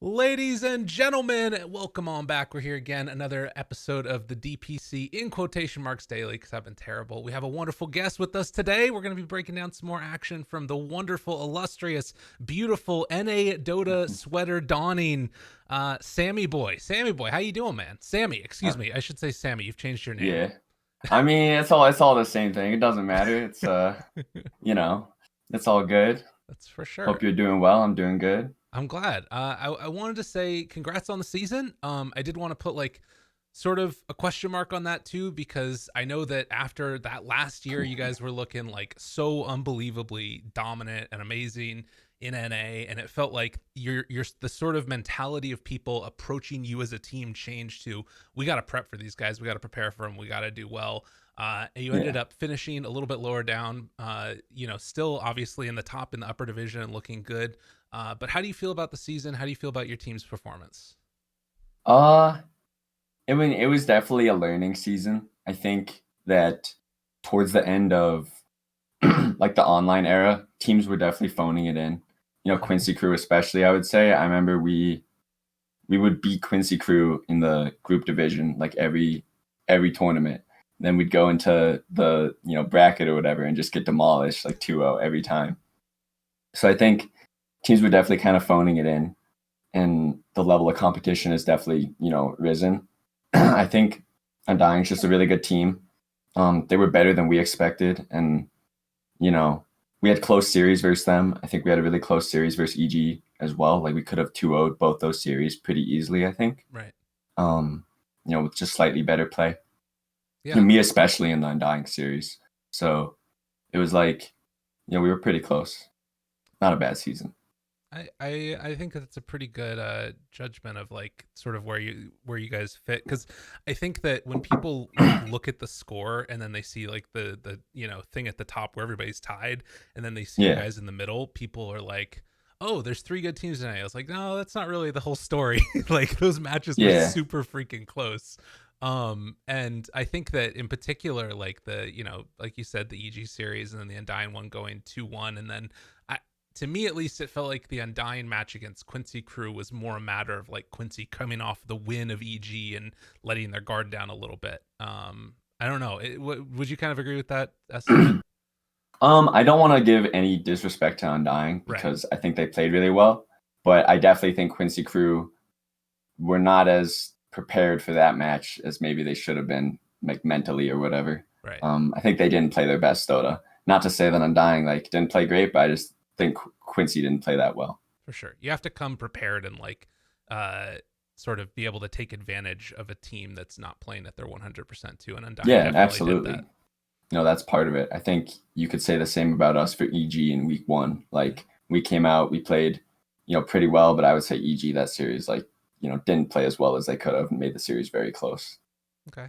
Ladies and gentlemen, welcome on back. We're here again, another episode of the DPC in quotation marks daily because I've been terrible. We have a wonderful guest with us today. We're going to be breaking down some more action from the wonderful, illustrious, beautiful NA Dota sweater donning Sammy Boy. Sammy Boy, how you doing, man? Sammy, excuse Uh, me. I should say Sammy. You've changed your name. yeah. I mean, it's all the same thing. It doesn't matter. You know, it's all good. That's for Hope sure. you're doing well. I'm doing good. I'm glad. I wanted to say congrats on the season. I did want to put like sort of a question mark on that too because I know that after that last year, you guys were looking like so unbelievably dominant and amazing in NA, and it felt like your the sort of mentality of people approaching you as a team changed to we got to prep for these guys, we got to prepare for them, we got to do well. And you ended Yeah. up finishing a little bit lower down, still obviously in the top in the upper division and looking good. But how do you feel about the season? How do you feel about your team's performance? Uh, it was definitely a learning season. I think that towards the end of like the online era, teams were definitely phoning it in. Quincy Crew especially, I would say. I remember we would beat Quincy Crew in the group division like every tournament. Then we'd go into the bracket or whatever and just get demolished like 2-0 every time. So I think teams were definitely kind of phoning it in, and the level of competition has definitely risen. I think Undying's just a really good team. They were better than we expected, and you know we had close series versus them. I think we had a really close series versus EG as well. Like we could have 2-0'd both those series pretty easily, I think. Right. Um, with just slightly better play. Yeah. And me especially in the Undying series. So it was like, we were pretty close. Not a bad season. I think that's a pretty good judgment of like sort of where you guys fit, because I think that when people like look at the score and then they see like the thing at the top where everybody's tied and then they see you Yeah. guys in the middle, people are like, oh, there's three good teams tonight. I was like, no, that's not really the whole story. Like those matches were Yeah. super freaking close. And I think that in particular, like like you said, the EG series and then the Undying one going 2-1, and then to me at least, it felt like the Undying match against Quincy Crew was more a matter of like Quincy coming off the win of EG and letting their guard down a little bit. I don't know. Would you kind of agree with that estimate? I don't want to give any disrespect to Undying Right. because I think they played really well, but I definitely think Quincy Crew were not as prepared for that match as maybe they should have been, like mentally or whatever. Right. I think they didn't play their best Dota. Not to say that Undying like didn't play great, but I just think Quincy didn't play that well. For sure. You have to come prepared and like uh sort of be able to take advantage of a team that's not playing at their 100% too, and Undying Yeah, definitely did absolutely. that. That's part of it. I think you could say the same about us for EG in week one. Like we came out, we played, pretty well, but I would say EG that series, like, didn't play as well as they could have and made the series very close. Okay.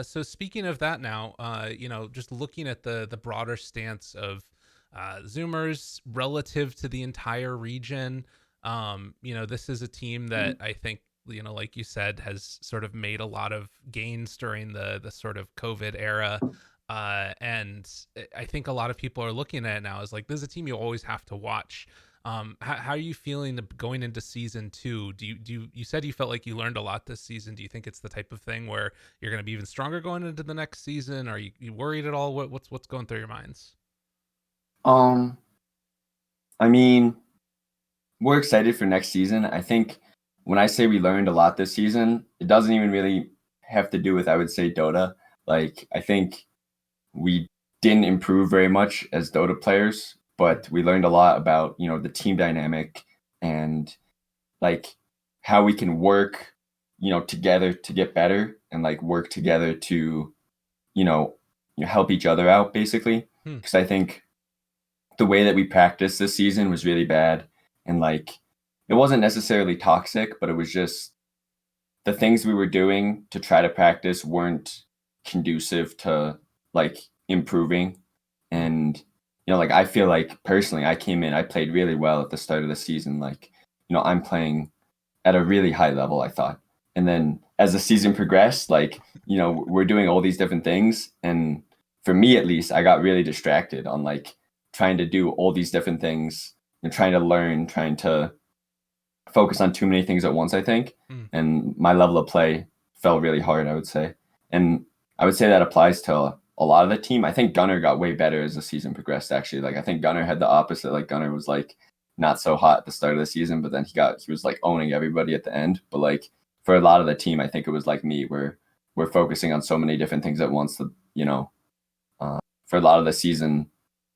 So speaking of that now, just looking at the broader stance of Zoomers relative to the entire region, this is a team that I think, like you said, has sort of made a lot of gains during the sort of COVID era. And I think a lot of people are looking at it now as like this is a team you always have to watch. How are you feeling going into season two? You said you felt like you learned a lot this season? Do you think it's the type of thing where you're going to be even stronger going into the next season? Are you worried at all? What's going through your minds? Um, I mean, we're excited for next season. I think when I say we learned a lot this season, it doesn't even really have to do with, I would say, Dota. Like, I think we didn't improve very much as Dota players, but we learned a lot about, the team dynamic and like how we can work, together to get better and like work together to, you know, help each other out basically. Hmm. Because I think the way that we practiced this season was really bad, and like it wasn't necessarily toxic, but it was just the things we were doing to try to practice weren't conducive to like improving. Hmm. And like I feel like personally I came in, I played really well at the start of the season. Like, I'm playing at a really high level, I thought. And then as the season progressed, like, we're doing all these different things. And for me, at least, I got really distracted on like trying to do all these different things and trying to learn, trying to focus on too many things at once, I think. Mm. And my level of play fell really hard, I would say. And I would say that applies to a lot of the team. I think Gunner got way better as the season progressed, actually. Like, I think Gunner had the opposite. Like, Gunner was like not so hot at the start of the season, but then he was like owning everybody at the end. But like for a lot of the team, I think it was like me, where we're focusing on so many different things at once that, for a lot of the season,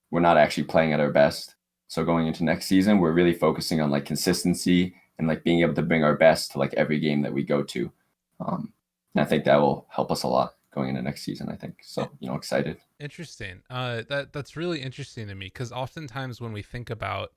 we're not actually playing at our best. So going into next season, we're really focusing on like consistency and like being able to bring our best to like every game that we go to. And I think that will help us a lot going into next season, I think. So, excited. Interesting. That's really interesting to me because oftentimes when we think about,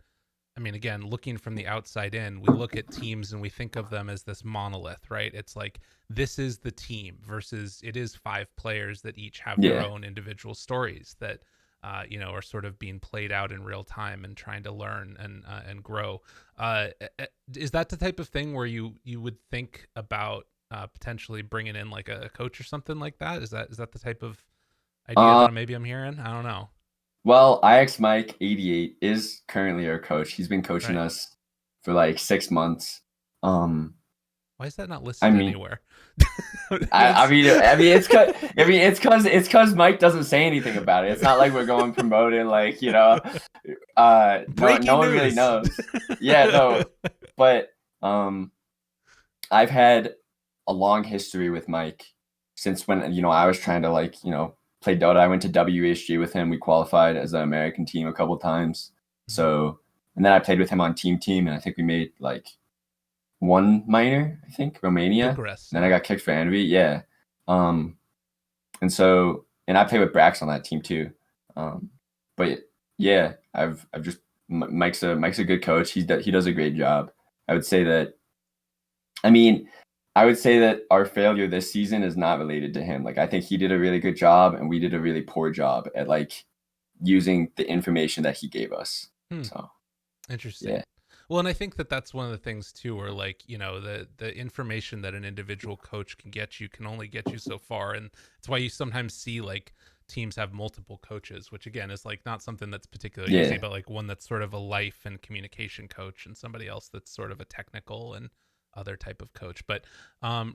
I mean, again, looking from the outside in, we look at teams and we think of them as this monolith, right? It's like this is the team versus it is 5 players that each have their Yeah. own individual stories that are sort of being played out in real time and trying to learn and grow. Is that the type of thing where you would think about potentially bringing in like a coach or something like that? Is that the type of idea Uh, that maybe I'm hearing? I don't know. well, IX Mike 88 is currently our coach. He's been coaching Right. us for like 6 months. Um, Why is that not I listed mean, anywhere? it's cause Mike doesn't say anything about it. It's not like we're going promoting like, no Breaking one really news. knows. Yeah, no, but I've had a long history with Mike since when, I was trying to like, play Dota. I went to WHG with him. We qualified as an American team a couple times. Mhm. So, and then I played with him on team, and I think we made like one minor, I think, Romania. Progress, And then yeah. I got kicked for Envy. Yeah. And so, and I played with Brax on that team too. But yeah, I've just Mike's a good coach. He does a great job. I would say that. I mean, I would say that our failure this season is not related to him. Like, I think he did a really good job, and we did a really poor job at like using the information that he gave us. Hmm. So Interesting. yeah, Well, and I think that that's one of the things too, where like the information that an individual coach can get you can only get you so far, and it's why you sometimes see like teams have multiple coaches, which again is like not something that's particularly easy, yeah. but like one that's sort of a life and communication coach, and somebody else that's sort of a technical and other type of coach. But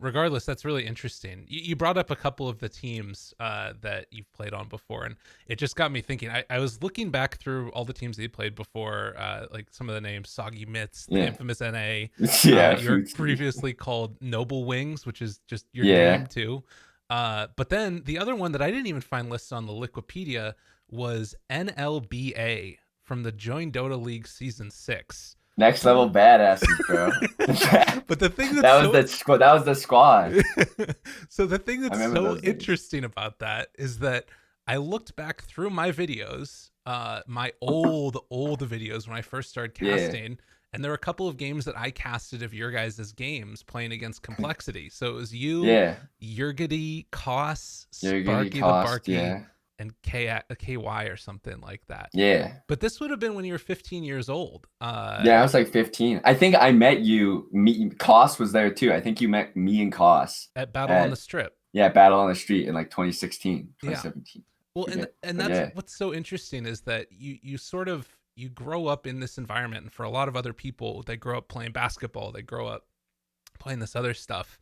regardless, that's really interesting. You brought up a couple of the teams that you've played on before, and it just got me thinking. I was looking back through all the teams that you played before, like some of the names: Soggy Mitts, the Yeah. infamous NA. Yeah, You're Fruitsky. previously called Noble Wings, which is just your name Yeah. too. But then the other one that I didn't even find listed on the Wikipedia was NLBA from the Join Dota League Season 6. Next level badasses, bro. But the thing that's That was so the squad. That was the squad. so the thing I that's remember so those days. interesting about that is that I looked back through my videos, my old videos when I first started Yeah. casting, and there were a couple of games that I casted of your guys' games playing against Complexity. So it was you, Yeah. Yurgity, Koss, You're gonna get Sparky the cost. Barky, Yeah. and KY or something like that. Yeah. But this would have been when you were 15 years old. Yeah, I was like 15. I think I met you. Me, Koss was there too. I think you met me and Koss At Battle on the at Strip. Battle on the Street in like 2016, Yeah. 2017. Well, and Forget. and But that's yeah. what's so interesting is that you sort of you grow up in this environment, and for a lot of other people, they grow up playing basketball, they grow up playing this other stuff.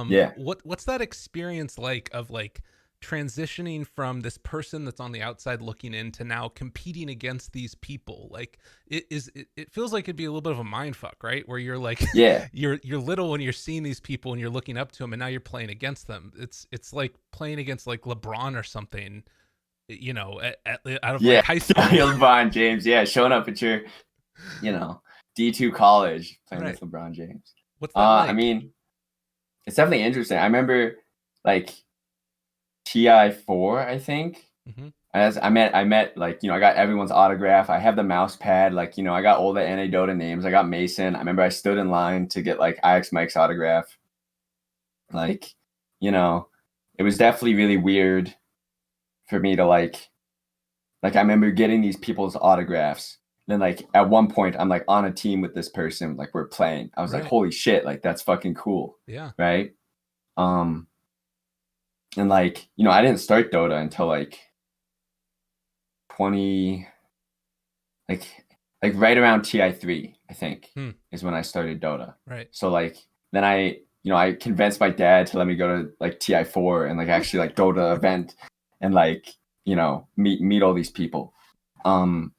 Yeah. What's that experience like of like transitioning from this person that's on the outside looking in to now competing against these people? Like it feels like it'd be a little bit of a mind fuck, right? Where you're like Yeah. you're little and you're seeing these people and you're looking up to them, and now you're playing against them. It's like playing against like LeBron or something, out of Yeah. like high school. LeBron James. Yeah. Showing up at your, D2 college playing Right. with LeBron James. What's that I like? mean, it's definitely interesting. I remember like TI4, I think. Mm-hmm. As I met like, I got everyone's autograph. I have the mouse pad. Like, I got all the NA Dota names. I got Mason. I remember I stood in line to get like IX Mike's autograph. Like, it was definitely really weird for me to like I remember getting these people's autographs. Then like at one point I'm like on a team with this person, like we're playing. I was like, Right. holy shit, like that's fucking cool. Yeah. Right. Um and like, I didn't start Dota until like 20, like like right around TI3, I think, Hmm. is when I started Dota. Right. So like then I convinced my dad to let me go to like TI4 and like actually like go to the event and like, meet all these people. Um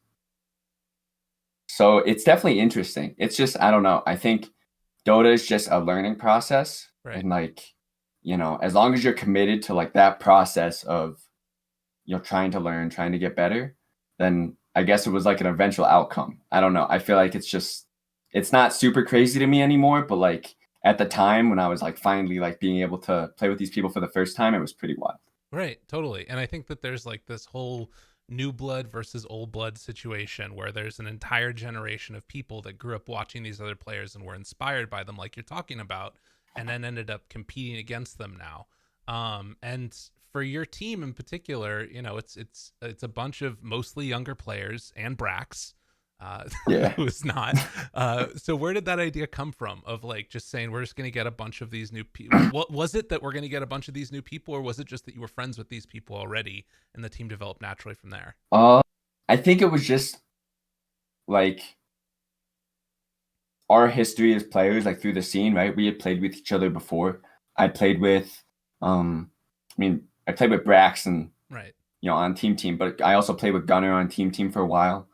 so it's definitely interesting. It's just I don't know. I think Dota is just a learning process Right. and like, as long as you're committed to like that process of trying to learn, trying to get better, then I guess it was like an eventual outcome. I don't know. I feel like it's not super crazy to me anymore, but like at the time when I was like finally like being able to play with these people for the first time, it was pretty wild. Right, totally. And I think that there's like this whole new blood versus old blood situation where there's an entire generation of people that grew up watching these other players and were inspired by them, like you're talking about, and then ended up competing against them now. And for your team in particular, it's a bunch of mostly younger players and Brax, uh, Yeah. who's not. So where did that idea come from? Of like just saying we're just going to get a bunch of these new people. What was it that we're going to get a bunch of these new people, or was it just that you were friends with these people already and the team developed naturally from there? Uh, I think it was just like our history as players, like through the scene, right? We had played with each other before. I played with, I played with Braxton, Right. on team, but I also played with Gunner on team for a while.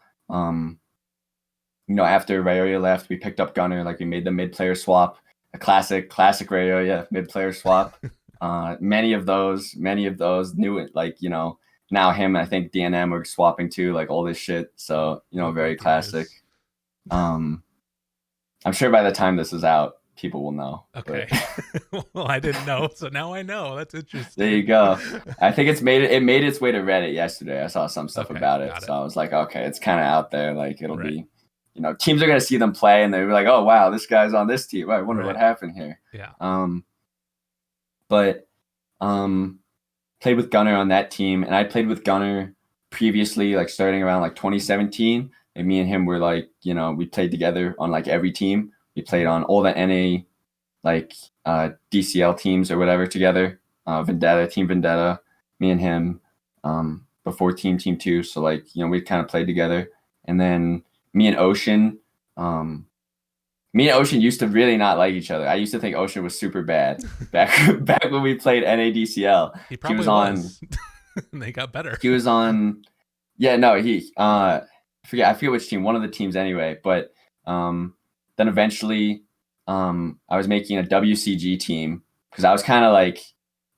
After Rayoya left, we picked up Gunner. Like we made the mid player swap, a classic Rayoya mid player swap. Many of those knew it. Like now him, I think DNM are swapping too. Like all this shit. So No very breaking classic. news. Um, I'm sure by the time this is out, people will know. Okay. But Well, I didn't know, so now I know. That's there you interesting. go. I think it made its way to Reddit yesterday. I saw some stuff Okay, about it, got so it. I was like, okay, it's kind of out there. Like it'll Right. be, teams are gonna see them play and they'll be like, oh wow, this guy's on this team. I wonder what Right. happened here. Yeah. But played with Gunner on that team, and I played with Gunner previously, like starting around like 2017. And me and him were like, we played together on like every team. We played Mhm. on all the NA like DCL teams or whatever together. Team Vendetta, me and him, before Team 2. So like, we kind of played together. And then me and Ocean, used to really not like each other. I used to think Ocean was super bad back back when we played NADCL. He He was probably on was. And they got better. he was on yeah, no, I forget which team, one of the teams anyway, but then eventually I was making a WCG team because I was kind of like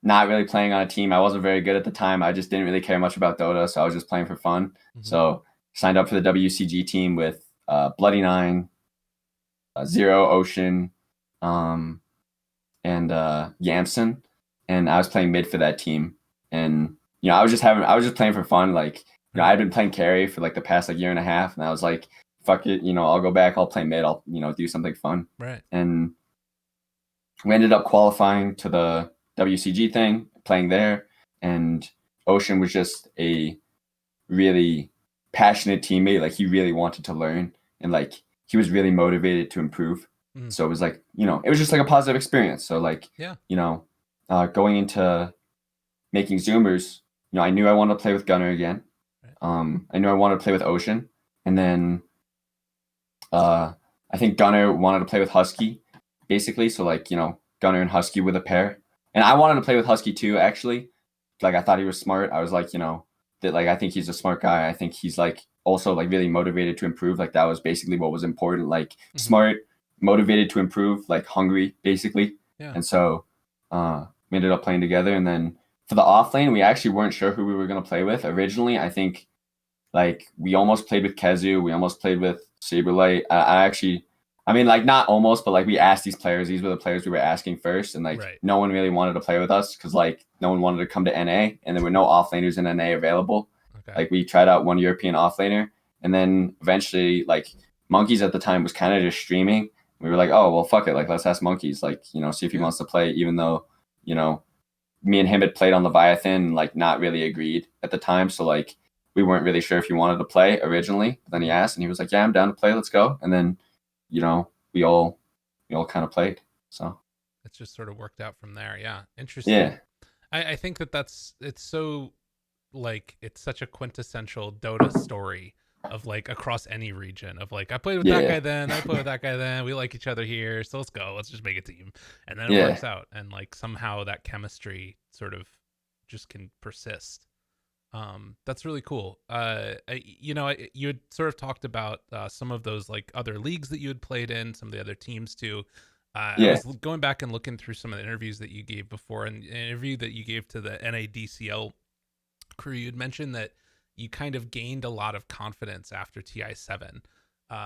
not really playing on a team. I wasn't very good at the time. I just didn't really care much about Dota, so I was just playing for fun. Mhm. So signed up for the WCG team with Bloody Nine, Zero, Ocean, um, and Yamson, and I was playing mid for that team. And I was just playing for fun. Like Right. I'd been playing carry for like the past like year and a half, and I was like, fuck it, I'll go back. I'll play mid. I'll do something fun. Right. And we ended up qualifying to the WCG thing, playing there, and Ocean was just a really passionate teammate. Like he really wanted to learn, and like he was really motivated to improve. Mhm. So it was like it was just like a positive experience. So like Yeah. going into making Zoomers, I knew I wanted to play with Gunner again. Right. I knew I wanted to play with Ocean, and then I think Gunner wanted to play with Husky, basically. So like Gunner and Husky were the pair, and I wanted to play with Husky too. Actually, like I thought he was smart. I was like that like I think he's a smart guy. I think he's like also like really motivated to improve. Like that was basically what was important. Like Mhm. smart, motivated to improve, like hungry, basically. Yeah. And so we ended up playing together. And then for the off lane, we actually weren't sure who we were gonna play with originally. I think like we almost played with Kezu, we almost played with Saberlight. I mean, like not almost, but like we asked these players. These were the players we were asking first, and like Right. no one really wanted to play with us because like no one wanted to come to NA, and there were no offlaners in NA available. Okay. Like we tried out one European offlaner, and then eventually like Monkeys at the time was kind of just streaming. We were like, oh well, fuck it, like let's ask Monkeys, like see if he Yeah. wants to play, even though you know me and him had played on Leviathan, like not really agreed at the time, so like we weren't really sure if he wanted to play originally. But then he Mhm. asked, and he was like, yeah, I'm down to play, let's go. And then we all kind of played. So It's just sort of worked out from there. Yeah. Interesting. yeah, I think it's so like it's such a quintessential Dota story of like across any region of like I played with that Yeah. guy then, I played with that guy then, we like each other here, so let's go, let's just make a team, and then it Yeah. works out, and like somehow that chemistry sort of just can persist. That's really cool. You had sort of talked about some of those like other leagues that you had played in, some of the other teams too. I Yeah. was going back and looking through some of the interviews that you gave before, and an interview that you gave to the NADCL crew. You'd mentioned that you kind of gained a lot of confidence after TI7.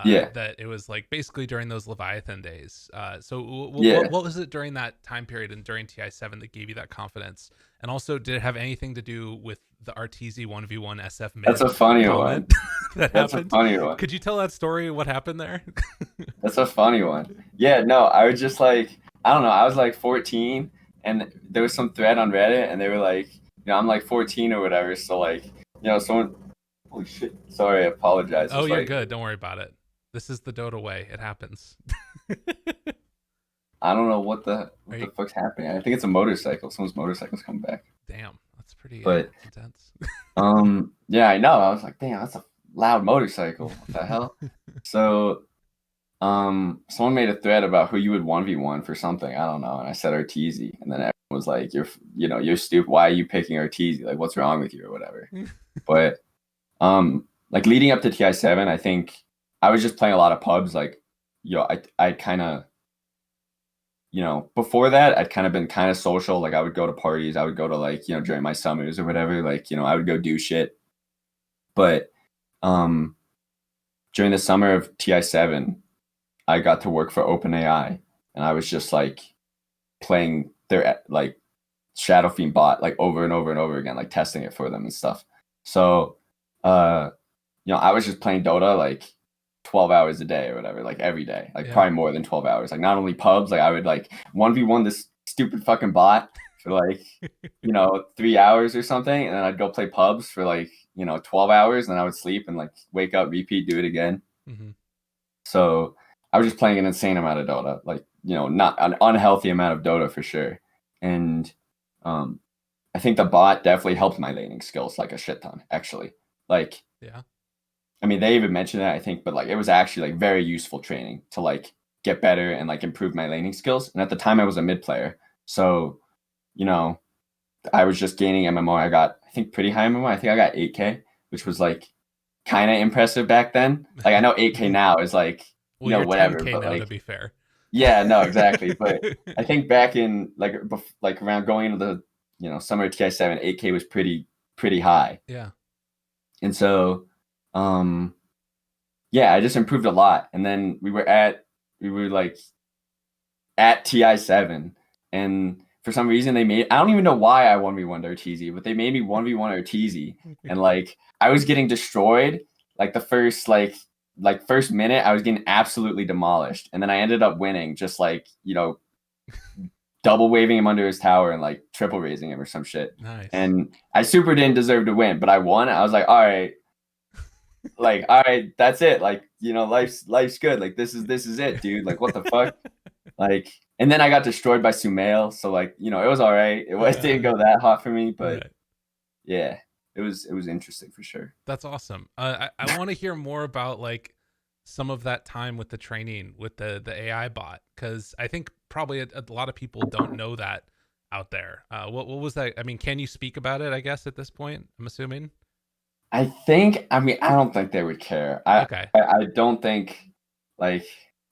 Yeah. That it was like basically during those Leviathan days. So Yeah. what was it during that time period and during TI7 that gave you that confidence? And also, did it have anything to do with the Arteezy 1v1 SF That's mid a funny one. comment that That's a happened? funny one. Could you tell that story? What happened there? That's a funny one. Yeah, no, I was just like, I don't know, I was like 14 and there was some thread on Reddit and they were like, I'm like 14 or whatever. So like, someone, holy shit, sorry, I apologize. Oh, It's you're like, good. Don't worry about it. This is the Dota way. It happens. I don't know what the Are what the you? fuck's happening. I think it's a motorcycle. Someone's motorcycle's come back. Damn, that's pretty But intense. yeah, I know. I was like, damn, that's a loud motorcycle. What the hell? So someone made a thread about who you would 1v1 for something. I don't know. And I said Arteezy. And then everyone was like, you're stupid. Why are you picking Arteezy? Like, what's wrong with you or whatever? But like leading up to TI7, I think I was just playing a lot of pubs. Like, I kind of, before that, I'd kind of been kind of social. Like I would go to parties. I would go to like, during my summers or whatever, like, I would go do shit. But um, during the summer of TI7, I got to work for OpenAI and I was just like playing their like Shadow Fiend bot like over and over and over again, like testing it for them and stuff. So, uh, I was just playing Dota like 12 hours a day or whatever, like every day, like Yeah. probably more than 12 hours. Like not only pubs, like I would like 1v1 this stupid fucking bot for like, 3 hours or something. And then I'd go play pubs for like, 12 hours and then I would sleep and like wake up, repeat, do it again. Mm-hmm. So I was just playing an insane amount of Dota, like, not an unhealthy amount of Dota for sure. And I think the bot definitely helped my laning skills like a shit ton, actually. Like, Yeah. I mean, they even mentioned it, I think, but like it was actually like very useful training to like get better and like improve my laning skills. And at the time I was a mid player. So, I was just gaining MMR. I got, I think, pretty high MMR. I think I got 8K, which was like kind of impressive back then. Like I know 8K now is like, Well, you're whatever, 10K but now, to like, be fair. yeah, no, exactly. But I think back in like around going into the summer of TI7, 8K was pretty high. Yeah. And so yeah, I just improved a lot. And then we were like at TI7 and for some reason I don't even know why I 1v1 Arteezy, but they made me 1v1 Arteezy and like I was getting destroyed like the first minute I was getting absolutely demolished and then I ended up winning just like, double waving him under his tower and like triple raising him or some shit. Nice. And I super didn't deserve to win, but I won. I was like, all right, that's it. Like, life's good. Like this is it, dude. Like what the fuck? Like, and then I got destroyed by Sumail. So like, it was all right. It didn't go that hot for me, but Right. yeah, it was interesting for sure. That's awesome. I want to hear more about like some of that time with the training with the AI bot, because I think probably a lot of people don't know that out there. What was that? I mean, can you speak about it? I guess at this point, I'm assuming. I mean, I don't think they would care. Okay. I don't think like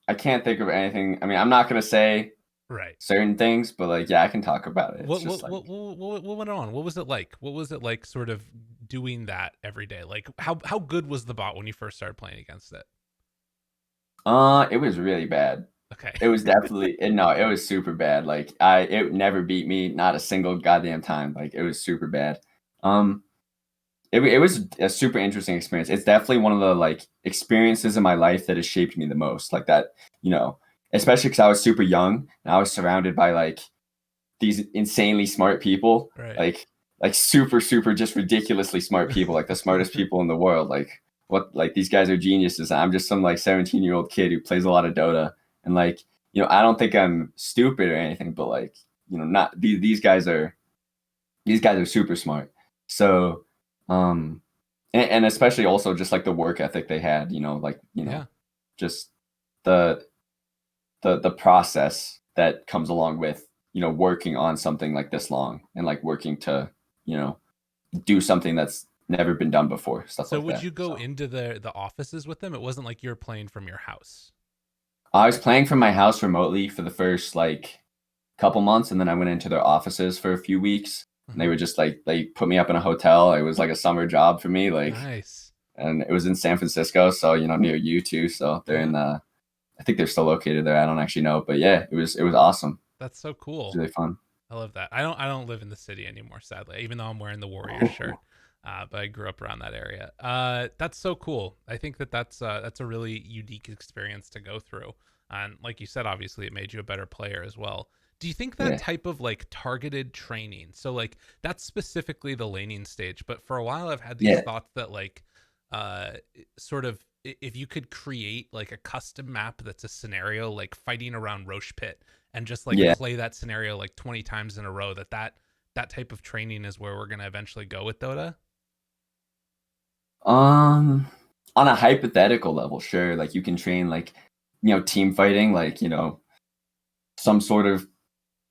I can't think of anything. I mean, I'm not gonna say Right. certain things, but like yeah, I can talk about it. It's What just what like what went on? What was it like? What was it like sort of doing that every day? Like how good was the bot when you first started playing against it? it was really bad. Okay. It was definitely no, it was super bad. Like it never beat me, not a single goddamn time. Like it was super bad. Um it was a super interesting experience. It's definitely one of the like experiences in my life that has shaped me the most. Like that, especially because I was super young and I was surrounded by like these insanely smart people, Right. like super super just ridiculously smart people, like the smartest people in the world. Like these guys are geniuses. I'm just some like 17-year-old kid who plays a lot of Dota, and like I don't think I'm stupid or anything, but like not these guys are super smart. So and especially also just like the work ethic they had, like, Yeah. just the the process that comes along with, working on something like this long and like working to, you know, do something that's never been done before, stuff So like would that. you go So into the offices with them? It wasn't like you're playing from your house. I was playing from my house remotely for the first like couple months, and then I went into their offices for a few weeks. And they Uh-huh. were just like they put me up in a hotel. It was like a summer job for me, like, Nice. and it was in San Francisco, so near you too. So they're Yeah. in I think they're still located there. I don't actually know, but yeah, it was awesome. That's so It was cool. really fun. I love that. I don't live in the city anymore, sadly, even though I'm wearing the Warriors shirt. But I grew up around that area. That's so cool. I think that's a really unique experience to go through. And like you said, obviously it made you a better player as well. Do you think that Yeah, type of like targeted training? So like that's specifically the laning stage, but for a while I've had these yeah, thoughts that like uh sort of if you could create like a custom map that's a scenario like fighting around Roche Pit and just like yeah. play that scenario like 20 times in a row, that type of training is where we're going to eventually go with Dota. Um, on a hypothetical level, sure. Like you can train like, team fighting, like, some sort of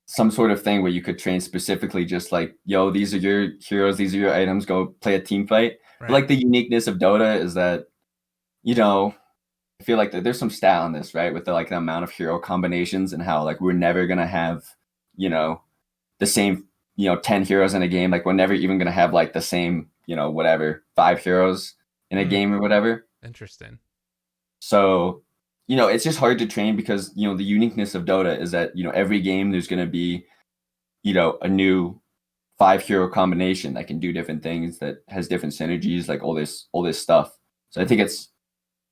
some sort of thing where you could train specifically just like, yo, these are your heroes, these are your items, go play a team fight. But Right. like the uniqueness of Dota is that, you know, I feel like there's some stat on this, right? With the amount of hero combinations and how like we're never gonna have, you know, the same, 10 heroes in a game. Like we're never even gonna have like the same, whatever, 5 heroes in a Hmm. game or whatever. Interesting. So, it's just hard to train because, the uniqueness of Dota is that, every game there's gonna be, a new 5 hero combination that can do different things, that has different synergies, like all this stuff. So I think it's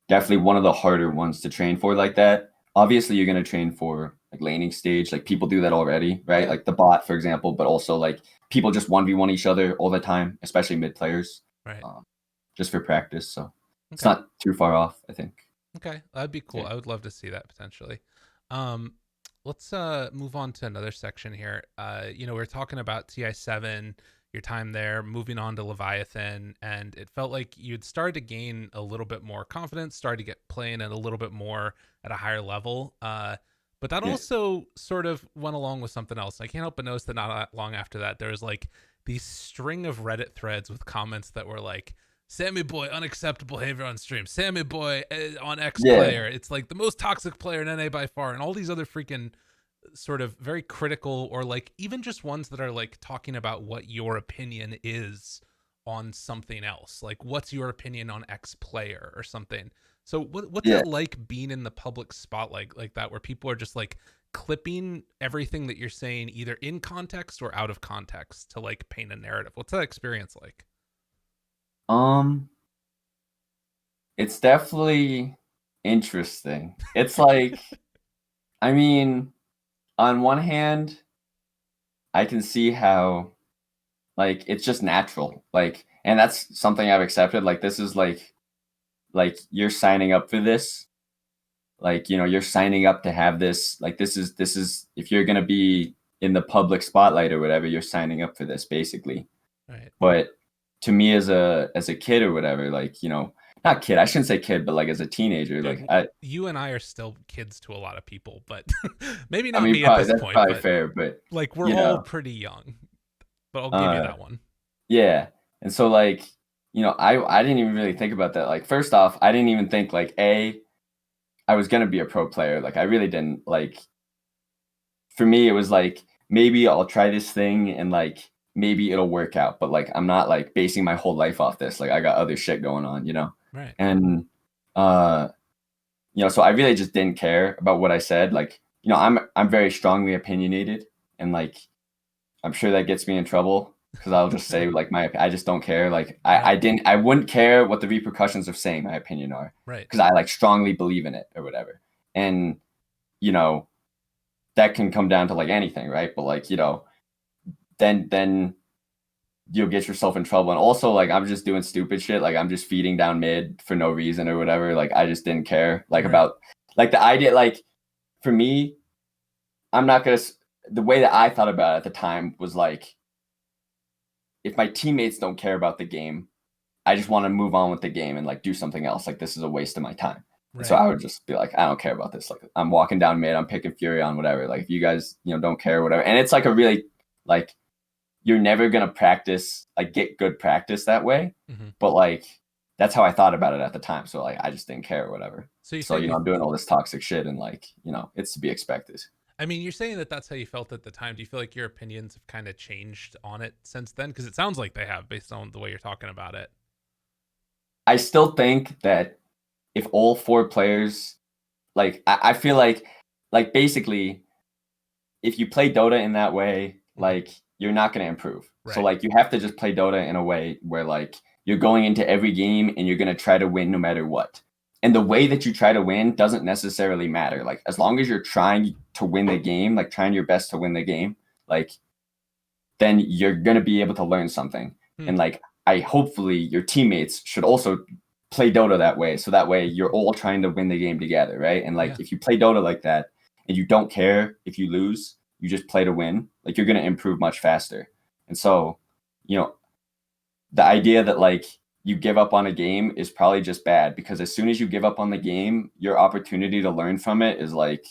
definitely one of the harder ones to train for like that. Obviously, you're going to train for like laning stage, like people do that already, right? Yeah. Like the bot, for example, but also like people just 1v1 each other all the time, especially mid players, Right. um, just for practice. So it's Okay. not too far off, I think. Okay. That'd be cool. Yeah. I would love to see that potentially. Um, let's move on to another section here. We're talking about TI7, your time there, moving on to Leviathan, and it felt like you'd started to gain a little bit more confidence, started to get playing at a little bit more at a higher level. But that Yeah. also sort of went along with something else. I can't help but notice that not long after that, there was like these string of Reddit threads with comments that were like, Sammy Boy, unacceptable behavior on stream. Sammy Boy on X Yeah. player. It's like the most toxic player in NA by far, and all these other freaking sort of very critical or like even just ones that are like talking about what your opinion is on something else. Like what's your opinion on X player or something. So what's Yeah. it like being in the public spotlight like that where people are just like clipping everything that you're saying either in context or out of context to like paint a narrative? What's that experience like? Um, it's definitely interesting. It's like, I mean, on one hand, I can see how like it's just natural. Like, and that's something I've accepted. Like this is like you're signing up for this. Like, you're signing up to have this. Like this is if you're gonna be in the public spotlight or whatever, you're signing up for this basically. Right. But to me as a kid or whatever, like, not kid, I shouldn't say kid, but like as a teenager, like Dude, I you and I are still kids to a lot of people, but maybe I not mean me at probably this that's point, probably but fair, but like we're you all know, pretty young. But I'll give you uh that one. yeah. And so like, I didn't even really think about that. Like first off, I didn't even think like I was gonna be a pro player. Like I really didn't. Like for me it was like maybe I'll try this thing and like maybe it'll work out, but like I'm not like basing my whole life off this. Like I got other shit going on. Right. And uh so I really just didn't care about what I said. Like, I'm very strongly opinionated, and like I'm sure that gets me in trouble because I'll just say like I just don't care. Like I Right. didn't I wouldn't care what the repercussions of saying my opinion are Right. because I like strongly believe in it or whatever. And you know that can come down to like anything, right? But like, then you'll get yourself in trouble. And also like I'm just doing stupid shit. Like I'm just feeding down mid for no reason or whatever. Like I just didn't care like Right. about like the idea. Like for me, I'm not gonna. The way that I thought about it at the time was like, if my teammates don't care about the game, I just want to move on with the game and like do something else. Like this is a waste of my time. And so Right. I would just be like, I don't care about this. Like I'm walking down mid, I'm picking Fury on whatever. Like if you guys, don't care, whatever. And it's like a really like you're never gonna practice, like get good practice that way. Hmm. But like that's how I thought about it at the time. So like I just didn't care or whatever. So you're So, saying I'm doing all this toxic shit and like, it's to be expected. I mean, you're saying that that's how you felt at the time. Do you feel like your opinions have kind of changed on it since then? Because it sounds like they have, based on the way you're talking about it. I still think that if all four players, like I feel like basically if you play Dota in that way, like you're not going to improve. So Right. like you have to just play Dota in a way where like you're going into every game and you're going to try to win no matter what. And the way that you try to win doesn't necessarily matter. Like as long as you're trying to win the game, like trying your best to win the game, like then you're going to be able to learn something. Hmm. And like I hopefully your teammates should also play Dota that way. So that way you're all trying to win the game together, right? And like if you play Dota like that and you don't care if you lose, you just play to win, like you're going to improve much faster. And so, the idea that like you give up on a game is probably just bad because as soon as you give up on the game, your opportunity to learn from it is like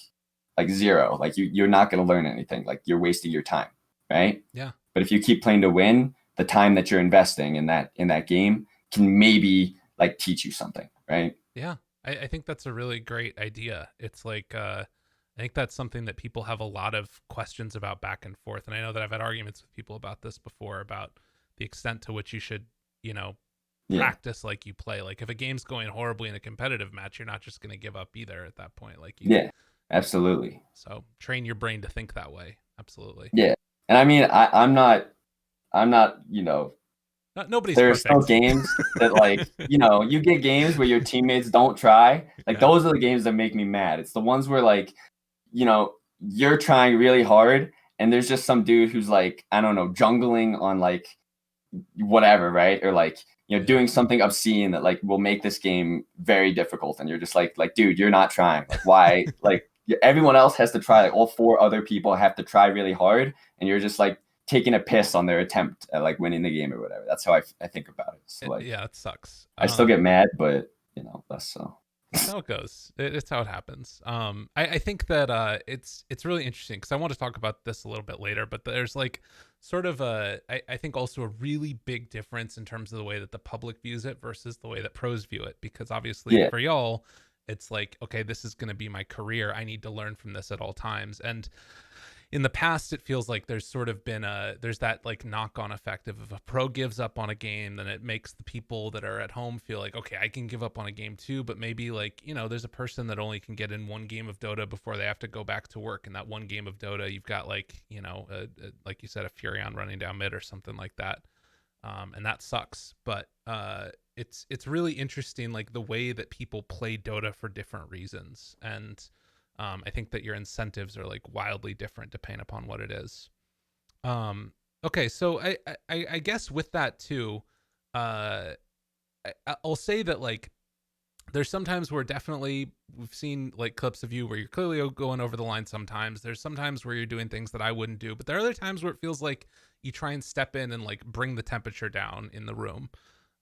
zero. Like you're not going to learn anything. Like you're wasting your time, right? Yeah. But if you keep playing to win, the time that you're investing in that game can maybe like teach you something, right? Yeah. I think that's a really great idea. It's like, I think that's something that people have a lot of questions about back and forth. And I know that I've had arguments with people about this before about the extent to which you should, you know, Yeah, practice like you play. Like if a game's going horribly in a competitive match, you're not just going to give up either at that point. Like you, yeah, absolutely. so train your brain to think that way. Absolutely. Yeah, and I mean, I'm not, Nobody's there are still perfect. games that like, you get games where your teammates don't try. Like Yeah. those are the games that make me mad. It's the ones where like, you're trying really hard and there's just some dude who's like, I don't know, jungling on like whatever, right? Or like, Yeah. doing something obscene that like will make this game very difficult. And you're just like, dude, you're not trying. Like, why? Like everyone else has to try. Like all four other people have to try really hard, and you're just like taking a piss on their attempt at like winning the game or whatever. That's how I think about it. So like, Yeah, it sucks. I still get mad, but less so. It's how it goes. It's how it happens. I think that it's really interesting because I want to talk about this a little bit later, but there's like sort of I think also a really big difference in terms of the way that the public views it versus the way that pros view it. Because obviously Yeah. for y'all, it's like, okay, this is going to be my career. I need to learn from this at all times. And in the past it feels like there's sort of been there's that like knock-on effect of if a pro gives up on a game, then it makes the people that are at home feel like, okay, I can give up on a game too. But maybe like, there's a person that only can get in one game of Dota before they have to go back to work, and that one game of Dota you've got like, like you said, a Furion running down mid or something like that. And that sucks. But it's really interesting, like the way that people play Dota for different reasons. And I think that your incentives are like wildly different depending upon what it is. Okay, so I guess with that too, uh, I'll say that like there's sometimes where definitely we've seen like clips of you where you're clearly going over the line. Sometimes there's sometimes where you're doing things that I wouldn't do, but there are other times where it feels like you try and step in and like bring the temperature down in the room.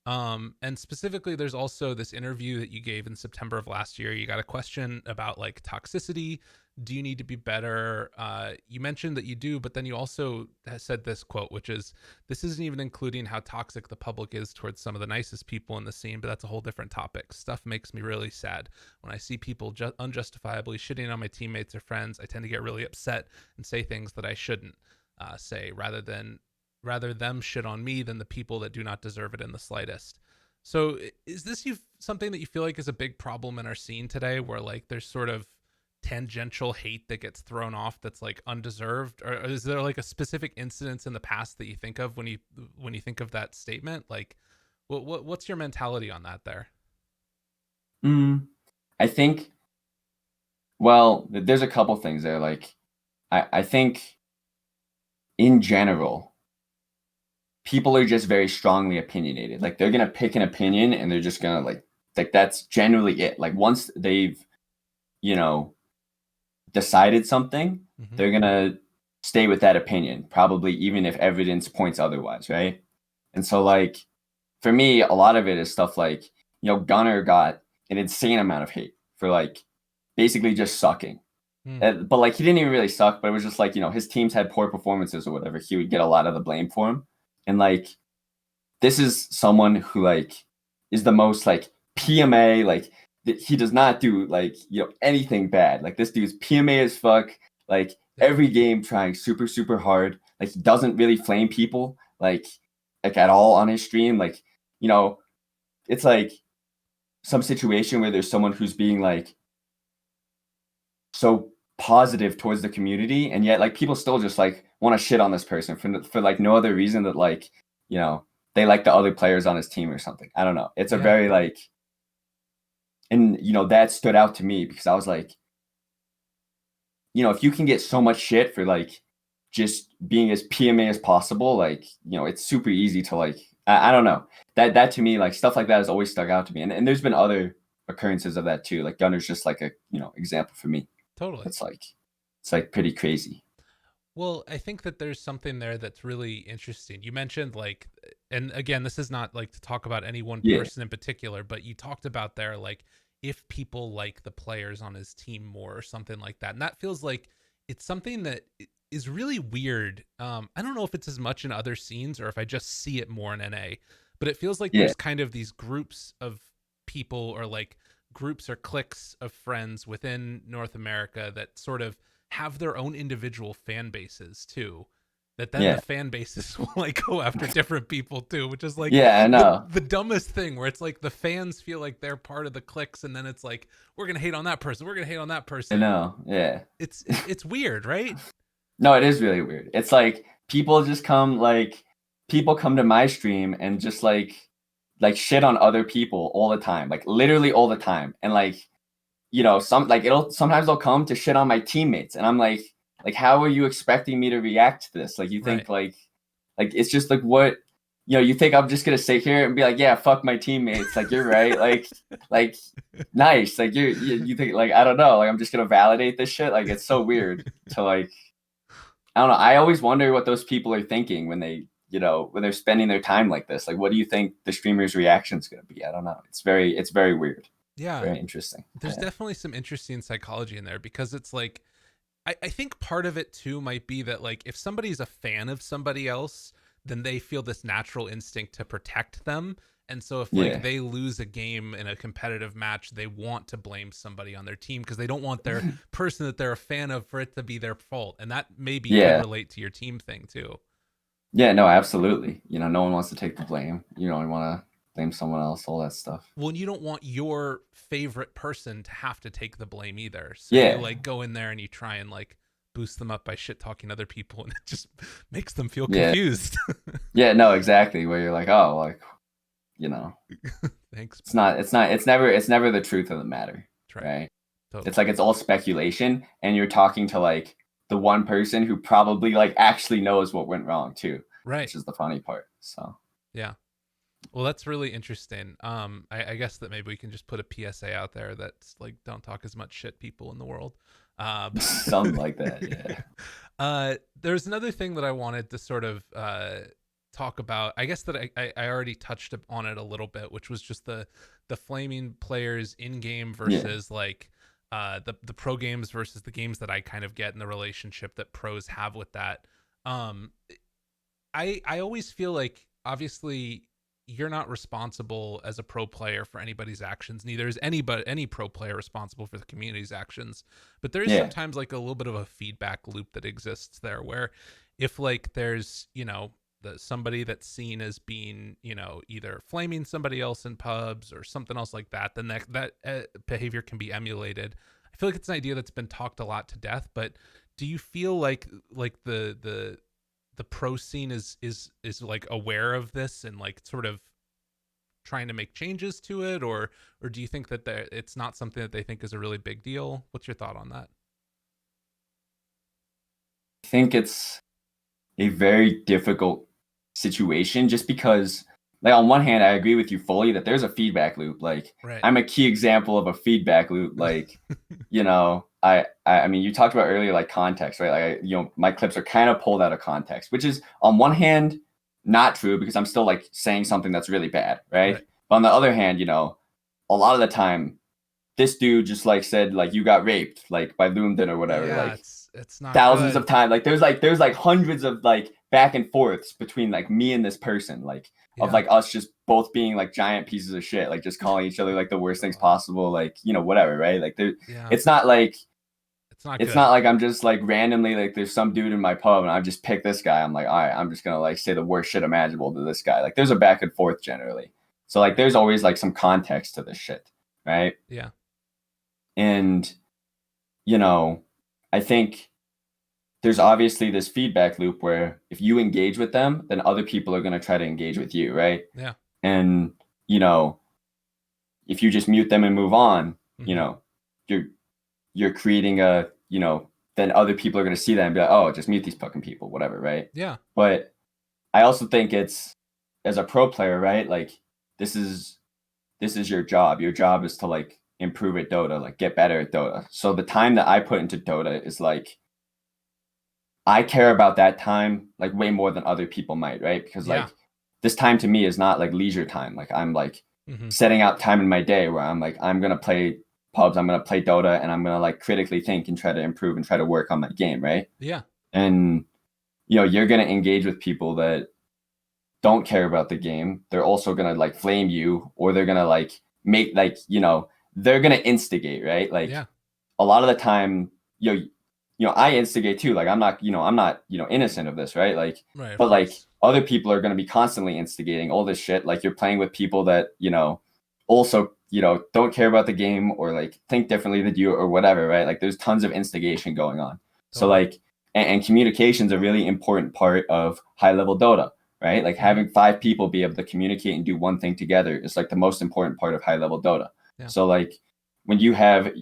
And specifically, there's also this interview that you gave in September of last year. You got a question about like toxicity. Do you need to be better? You mentioned that you do, but then you also said this quote, which is, this isn't even including how toxic the public is towards some of the nicest people in the scene, but that's a whole different topic. Stuff makes me really sad. When I see people unjustifiably shitting on my teammates or friends, I tend to get really upset and say things that I shouldn't say, rather them shit on me than the people that do not deserve it in the slightest. So is this something that you feel like is a big problem in our scene today, where like there's sort of tangential hate that gets thrown off that's like undeserved, or is there like a specific incidence in the past that you think of when you think of that statement? Like what's your mentality on that there? I think, well, there's a couple things there. Like, I think in general, people are just very strongly opinionated. Like they're gonna pick an opinion and they're just gonna like that's generally it. Like once they've, you know, decided something, Mm-hmm. they're gonna stay with that opinion, probably even if evidence points otherwise, right? And so like for me, a lot of it is stuff like, Gunner got an insane amount of hate for like basically just sucking. But like he didn't even really suck, but it was just like, his teams had poor performances or whatever. He would get a lot of the blame for him. And like this is someone who like is the most like PMA, like he does not do like, anything bad. Like this dude's PMA as fuck, like every game trying super, super hard. Like he doesn't really flame people like at all on his stream. Like, it's like some situation where there's someone who's being like so positive towards the community, and yet like people still just like want to shit on this person for like no other reason that like, they like the other players on his team or something. I don't know. It's a very like, and that stood out to me because I was like, if you can get so much shit for like just being as PMA as possible, like, it's super easy to like, I don't know. That to me, like stuff like that has always stuck out to me. And there's been other occurrences of that too. Like Gunner's just like a, example for me. Totally. It's like pretty crazy. Well, I think that there's something there that's really interesting. You mentioned like, and again, this is not like to talk about any one person in particular, but you talked about there, like if people like the players on his team more or something like that. And that feels like it's something that is really weird. I don't know if it's as much in other scenes or if I just see it more in NA, but it feels like there's kind of these groups of people or like groups or cliques of friends within North America that sort of have their own individual fan bases too, that then the fan bases will like go after different people too, which is like I know. the dumbest thing, where it's like the fans feel like they're part of the cliques and then it's like we're gonna hate on that person, we're gonna hate on that person. I know. It's weird, right? No, it is really weird. It's like people come to my stream and just like shit on other people all the time, like literally all the time. And like, sometimes they'll come to shit on my teammates, and I'm like, how are you expecting me to react to this? Like, you think like it's just like what, you think I'm just gonna sit here and be like, yeah, fuck my teammates. Like, you're right. like nice. Like you think like, I don't know. Like, I'm just gonna validate this shit. Like, it's so weird to like, I don't know. I always wonder what those people are thinking when they, when they're spending their time like this. Like, what do you think the streamer's reaction is gonna be? I don't know. It's very weird. Yeah. Very interesting. There's definitely some interesting psychology in there, because it's like, I think part of it too might be that like if somebody's a fan of somebody else, then they feel this natural instinct to protect them. And so if like they lose a game in a competitive match, they want to blame somebody on their team because they don't want their person that they're a fan of for it to be their fault. And that maybe could relate to your team thing too. Yeah, no, absolutely. No one wants to take the blame. You don't want to blame someone else, all that stuff. Well, you don't want your favorite person to have to take the blame either. So you like go in there and you try and like boost them up by shit talking other people, and it just makes them feel confused. Yeah, no, exactly. Where you're like, oh, like, thanks. It's never the truth of the matter. Right? Totally. It's like it's all speculation, and you're talking to like the one person who probably like actually knows what went wrong too. Right. Which is the funny part. So yeah. Well, that's really interesting. I guess that maybe we can just put a PSA out there that's like, don't talk as much shit, people in the world. Something like that, yeah. There's another thing that I wanted to sort of talk about. I guess that I already touched on it a little bit, which was just the flaming players in game versus like the pro games versus the games that I kind of get, in the relationship that pros have with that. I always feel like, obviously, you're not responsible as a pro player for anybody's actions. Neither is any pro player responsible for the community's actions. But there is sometimes like a little bit of a feedback loop that exists there, where if like there's, somebody that's seen as being, either flaming somebody else in pubs or something else like that, then that behavior can be emulated. I feel like it's an idea that's been talked a lot to death, but do you feel like the pro scene is like aware of this and like sort of trying to make changes to it, or do you think that it's not something that they think is a really big deal? What's your thought on that? I think it's a very difficult situation, just because like on one hand I agree with you fully that there's a feedback loop. Like I'm a key example of a feedback loop. Like I mean, you talked about earlier like context, right? Like my clips are kind of pulled out of context, which is on one hand not true because I'm still like saying something that's really bad, right? Right. But on the other hand, you know, a lot of the time, this dude just like said like you got raped like by Loomden or whatever, Yeah, like it's not thousands good. of times. Like there's like hundreds of like back and forths between like me and this person, like of Yeah. like us just both being like giant pieces of shit, like just calling each other like the worst things God. possible, like you know whatever, right? Like there, Yeah. it's not like It's not it's good. not like I'm just like randomly like there's some dude in my pub and I just pick this guy. I'm like, all right, I'm just gonna like say the worst shit imaginable to this guy. Like there's a back and forth generally. So like there's always like some context to this shit, right? Yeah. And you know, I think there's obviously this feedback loop where if you engage with them, then other people are gonna try to engage with you, right? Yeah. And you know, if you just mute them and move on, you Mm-hmm. know, you're you're creating a, you know, then other people are going to see that and be like, oh, just mute these fucking people, whatever, right? Yeah. But I also think it's as a pro player, right? Like this is your job. Your job is to like improve at Dota, like get better at Dota. So the time that I put into Dota is like I care about that time like way more than other people might, right? Because Yeah. like this time to me is not like leisure time. Like I'm like Mm-hmm. setting out time in my day where I'm like I'm gonna play pubs, I'm gonna play Dota, and I'm gonna like critically think and try to improve and try to work on my game, right? Yeah. And you know you're gonna engage with people that don't care about the game. They're also gonna like flame you, or they're gonna like make like you know they're gonna instigate, right? Like Yeah. a lot of the time, I instigate too. Like I'm not innocent of this, right? Like, Right. Of but like course. other people are going to be constantly instigating all this shit. Like you're playing with people that also don't care about the game or like think differently than you or whatever, right? Like there's tons of instigation going on. So Totally. like, and communication is a really important part of high level Dota, right? Like Mm-hmm. having 5 people be able to communicate and do one thing together is like the most important part of high level Dota. Yeah. So like when you have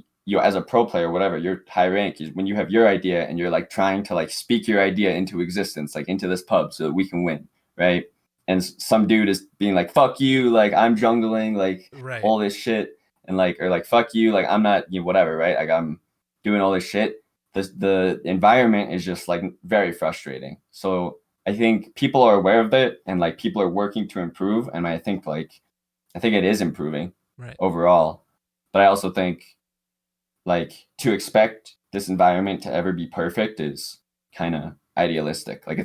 as a pro player, whatever, you're high rank is when you have your idea and you're like trying to like speak your idea into existence, like into this pub so that we can win, right? And some dude is being like, fuck you, like I'm jungling, like Right. all this shit, and like, or like, fuck you, like I'm not, whatever, right? Like I'm doing all this shit. The environment is just like very frustrating. So I think people are aware of it and like people are working to improve. And I think it is improving Right. overall. But I also think like to expect this environment to ever be perfect is kind of idealistic. Like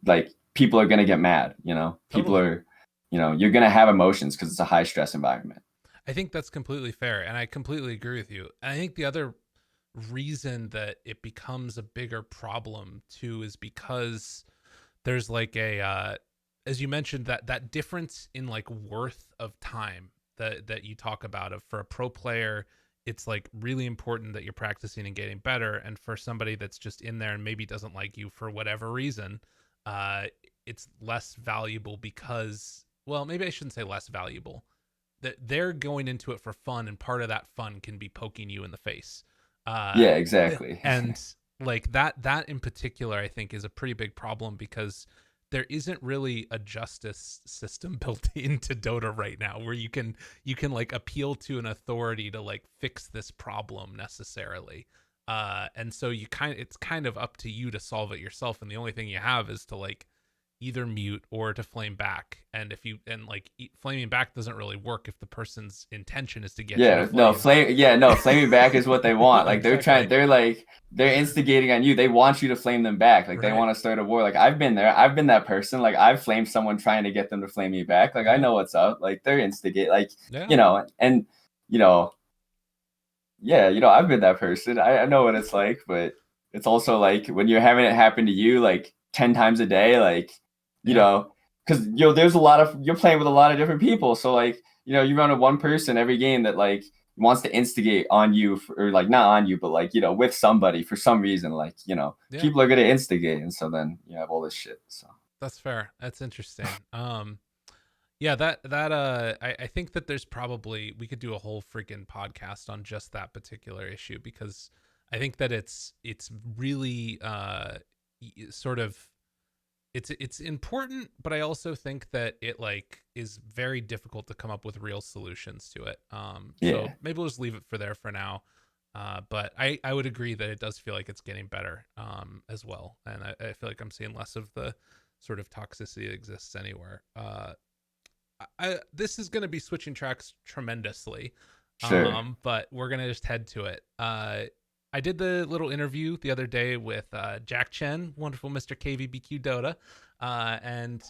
like people are going to get mad, people Totally. are, you're going to have emotions because it's a high stress environment. I think that's completely fair, and I completely agree with you. I think the other reason that it becomes a bigger problem too is because there's like a as you mentioned, that difference in like worth of time that you talk about. Of for a pro player, it's like really important that you're practicing and getting better, and for somebody that's just in there and maybe doesn't like you for whatever reason, uh it's less valuable because, well, maybe I shouldn't say less valuable, that they're going into it for fun, and part of that fun can be poking you in the face. uh Yeah, exactly. and like that in particular, I think, is a pretty big problem because there isn't really a justice system built into Dota right now where you can like appeal to an authority to like fix this problem necessarily. And so it's kind of up to you to solve it yourself, and the only thing you have is to like either mute or to flame back. And if you and like flaming back doesn't really work if the person's intention is to get you to Yeah, no, flame. flaming back is what they want. Like Exactly. they're instigating on you. They want you to flame them back. Like they Right. want to start a war. Like I've been there. I've been that person. Like I've flamed someone trying to get them to flame me back. Like I Yeah. know what's up. Like they're instigate. Like Yeah. and you know, yeah, I've been that person. I know what it's like, but it's also like when you're having it happen to you like 10 times a day, like, Yeah. because there's you're playing with a lot of different people. So like, you run into one person every game that like wants to instigate on you or like not on you, but like, with somebody for some reason, like, Yeah. people are gonna instigate. And so then you have all this shit. So That's fair. That's interesting. Yeah, I think that there's probably, we could do a whole freaking podcast on just that particular issue, because I think that it's really sort of, it's important, but I also think that it like is very difficult to come up with real solutions to it. So yeah. maybe we'll just leave it for there for now. But I would agree that it does feel like it's getting better as well, and I feel like I'm seeing less of sort of toxicity exists anywhere. This is going to be switching tracks tremendously, Sure. but we're going to just head to it. I did the little interview the other day with Jack Chen, wonderful Mr. KVBQ Dota, and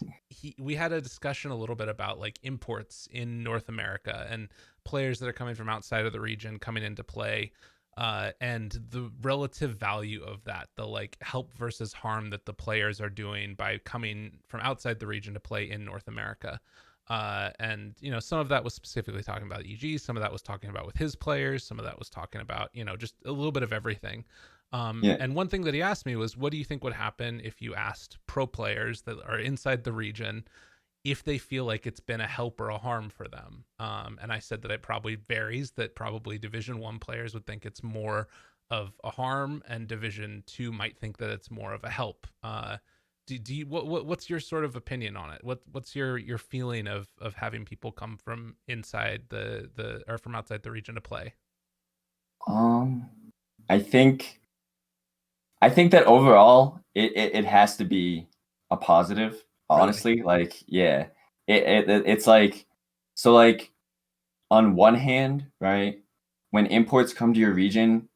we had a discussion a little bit about like imports in North America and players that are coming from outside of the region coming into play, and the relative value of that, the like help versus harm that the players are doing by coming from outside the region to play in North America. And some of that was specifically talking about EG, some of that was talking about with his players, some of that was talking about just a little bit of everything. Yeah. And one thing that he asked me was, what do you think would happen if you asked pro players that are inside the region if they feel like it's been a help or a harm for them? And I said that it probably varies, that probably Division 1 players would think it's more of a harm, and Division 2 might think that it's more of a help. Do you what's your sort of opinion on it? What's your feeling of having people come from inside the or from outside the region to play? Um, I think that overall it has to be a positive. Really? Honestly, like yeah, it's like so like on one hand, right? When imports come to your region,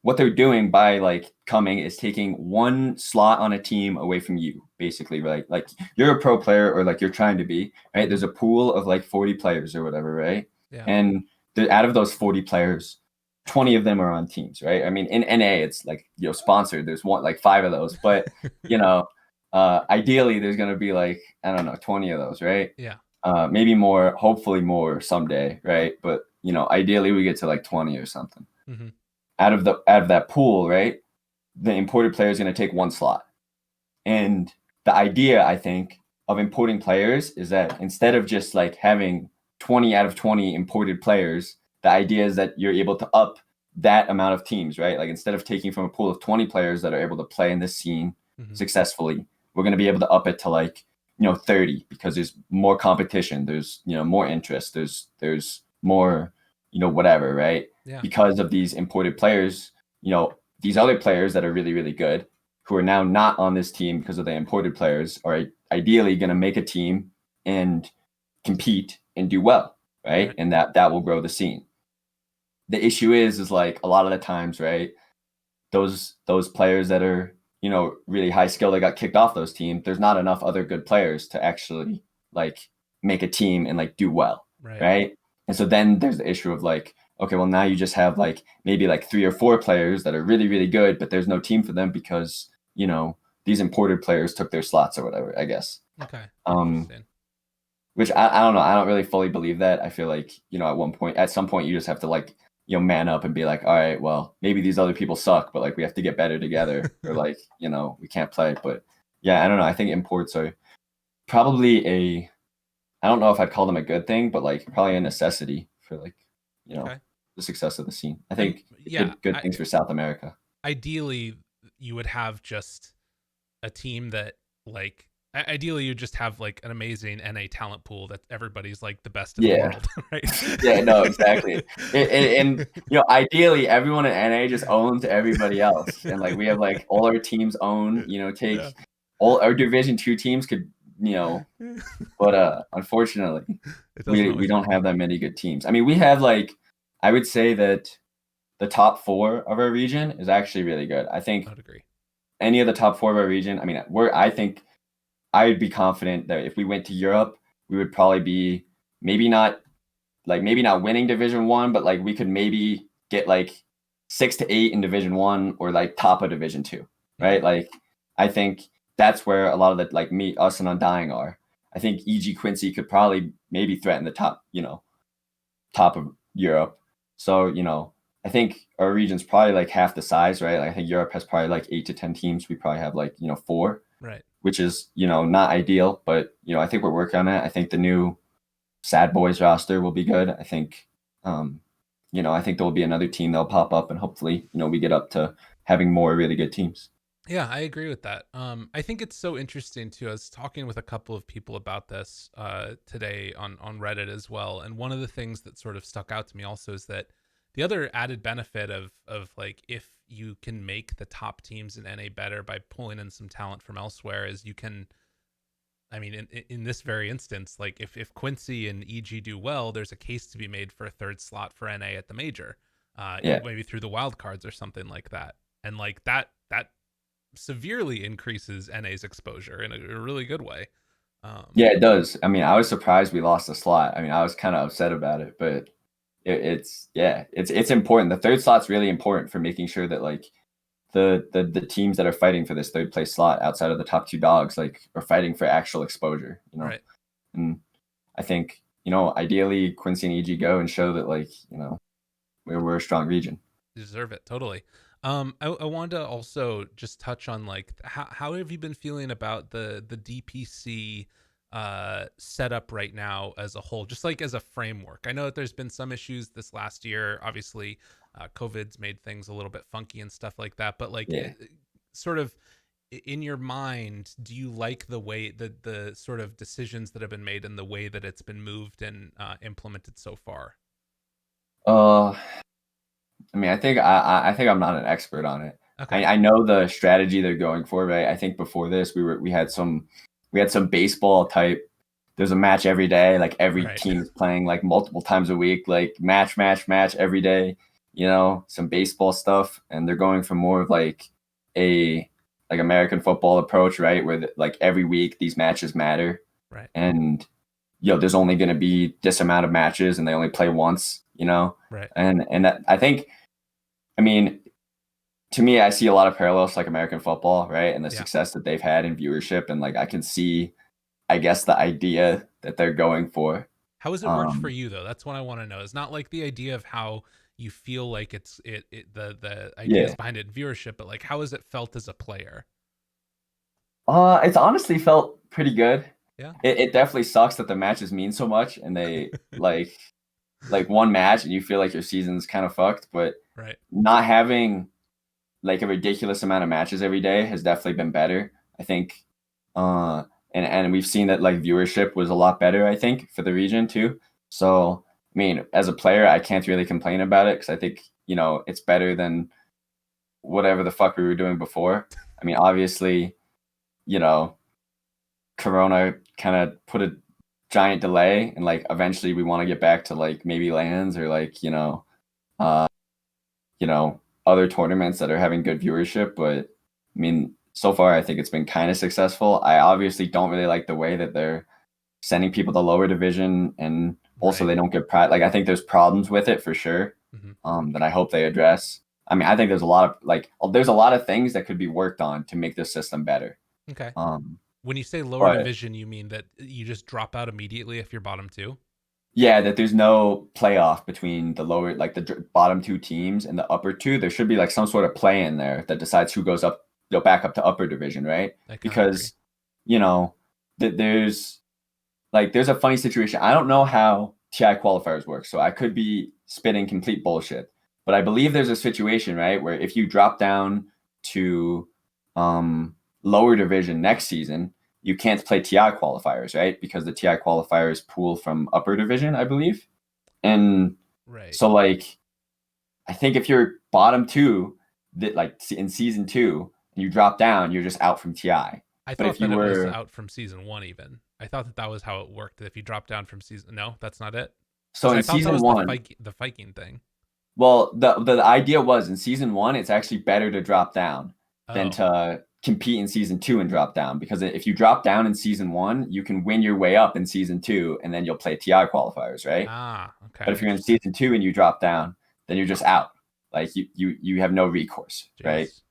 what they're doing by like coming is taking one slot on a team away from you, basically, right? Like you're a pro player or like you're trying to be, right? There's a pool of like 40 players or whatever, right? Yeah. And out of those 40 players, 20 of them are on teams, right? I mean, in NA, it's like sponsored. There's one like 5 of those, but you know, ideally there's gonna be like I don't know 20 of those, right? Yeah. Maybe more, hopefully more someday, right? But ideally we get to like 20 or something. Mm-hmm. Out of that pool, right? The imported player is going to take one slot. And the idea, I think, of importing players is that instead of just like having 20 out of 20 imported players, the idea is that you're able to up that amount of teams, right? Like instead of taking from a pool of 20 players that are able to play in this scene Mm-hmm. successfully, we're going to be able to up it to like 30 because there's more competition, there's more interest, there's more whatever, right? Yeah. Because of these imported players, these other players that are really really good who are now not on this team because of the imported players are ideally going to make a team and compete and do well, right? Right. And that will grow the scene. The issue is like a lot of the times, right? Those players that are really high skill that got kicked off those teams, there's not enough other good players to actually like make a team and like do well, Right. right? And so then there's the issue of like, okay, well now you just have like maybe like 3 or 4 players that are really really good, but there's no team for them because these imported players took their slots or whatever, I guess. Okay. Um, Interesting. which I don't know. I don't really fully believe that. I feel like at some point, you just have to like man up and be like, all right, well, maybe these other people suck, but like we have to get better together, or like we can't play. But yeah, I don't know. I think imports are probably I don't know if I'd call them a good thing, but like probably a necessity for like Okay. the success of the scene. I And think yeah, good things for South America. ideally you would have just a team that like ideally you just have like an amazing NA talent pool that everybody's like the best in the Yeah. world, right? Yeah, no, exactly. And ideally, everyone in NA just owns everybody else, and like we have like all our teams own. Yeah. Take all our Division 2 teams could, but unfortunately, It doesn't we always work don't have out. that many good teams. I mean, we have like I would say that the top 4 of our region is actually really good. I I think would agree. any of the top 4 of our region. I mean, I think I'd be confident that if we went to Europe, we would probably be maybe not winning Division 1, but like we could maybe get like 6 to 8 in Division 1 or like top of Division 2, Mm-hmm. right? Like I think that's where a lot of the like us and Undying are. I think EG Quincy could probably maybe threaten the top of Europe. So I think our region's probably like half the size, right? Like, I think Europe has probably like 8 to 10 teams. We probably have like 4, Right. which is not ideal, but I think we're working on it. I think the new Sad Boys roster will be good. I think, I think there will be another team that'll pop up, and hopefully, we get up to having more really good teams. Yeah, I agree with that. I think it's so interesting too. I was talking with a couple of people about this today on Reddit as well, and one of the things that sort of stuck out to me also is that the other added benefit of like if you can make the top teams in NA better by pulling in some talent from elsewhere is you can I mean, in this very instance, like if Quincy and EG do well, there's a case to be made for a third slot for NA at the major, Yeah. maybe through the wild cards or something like that. And like that severely increases NA's exposure in a really good way. Yeah, it does. I mean, I was surprised we lost the slot. I mean, I was kind of upset about it, but it's important. The third slot's really important for making sure that like the teams that are fighting for this third place slot outside of the top two dogs like are fighting for actual exposure, you know. Right. And I think, you know, ideally Quincy and EG go and show that like, you know, we're a strong region. Deserve it totally. I wanted to also just touch on like how have you been feeling about the DPC setup right now as a whole, just like as a framework. I know that there's been some issues this last year. Obviously, COVID's made things a little bit funky and stuff like that. But like, Yeah. sort of in your mind, do you like the way the sort of decisions that have been made and the way that it's been moved and implemented so far? Uh I mean, I think I'm not an expert on it. Okay. I know the strategy they're going for, right? I think before this we had some baseball type. There's a match every day, like every Right. team is playing like multiple times a week, like match every day, you know, some baseball stuff, and they're going for more of like a like American football approach, right? Where like every week these matches matter, Right. and you know, there's only going to be this amount of matches, and they only play once, you know, Right. and that, I think, I mean, to me, I see a lot of parallels to like American football, right? And the Yeah. success that they've had in viewership. And like I can see, I guess, the idea that they're going for. How has it worked for Um, you though? That's what I want to know. It's not like the idea of how you feel like the ideas yeah. behind it in viewership, but like how has it felt as a player? It's honestly felt pretty good. Yeah. It definitely sucks that the matches mean so much and they like one match and you feel like your season's kind of fucked, but Right. not having like a ridiculous amount of matches every day has definitely been better. I think, uh, and we've seen that like viewership was a lot better. I think for the region too. So I mean, as a player, I can't really complain about it because I think, you know, it's better than whatever the fuck we were doing before. I mean, obviously, you know, Corona kind of put a giant delay, and like eventually we want to get back to like maybe lands or like, uh, you know, other tournaments that are having good viewership. But I mean, so far I think it's been kind of successful. I obviously don't really like the way that they're sending people to lower division, and also Right. they don't get pride. Like I think there's problems with it for sure. Hmm. That I hope they address. I mean, I think there's a lot of like there's a lot of things that could be worked on to make this system better. Okay. Um, When you say lower but division, you mean that you just drop out immediately if you're bottom two? yeah, that there's no playoff between the lower, like the bottom two teams and the upper two. There should be like some sort of play in there that decides who goes up, back up to upper division, right? I kind of agree. Because, you know, there's like there's a funny situation. I don't know how TI qualifiers work, so I could be spitting complete bullshit. But I believe there's a situation, right, where if you drop down to lower division next season, you can't play TI qualifiers, right? Because the TI qualifiers pool from upper division, I believe. And Right. so like I think if you're bottom two that like in season two and you drop down, you're just out from TI. I But thought if you that it was were out from season one even. I thought that that was how it worked. That if you drop down from season, no, that's not it. so Because I in thought that season was one, the Viking thing. well, the idea was in season one, it's actually better to drop down than Oh. to compete in season two and drop down. Because if you drop down in season one, you can win your way up in season two, and then you'll play TI qualifiers, right? Ah. But Okay. if you're in Interesting. season two and you drop down, then you're just out. Like you have no recourse, right? Jeez.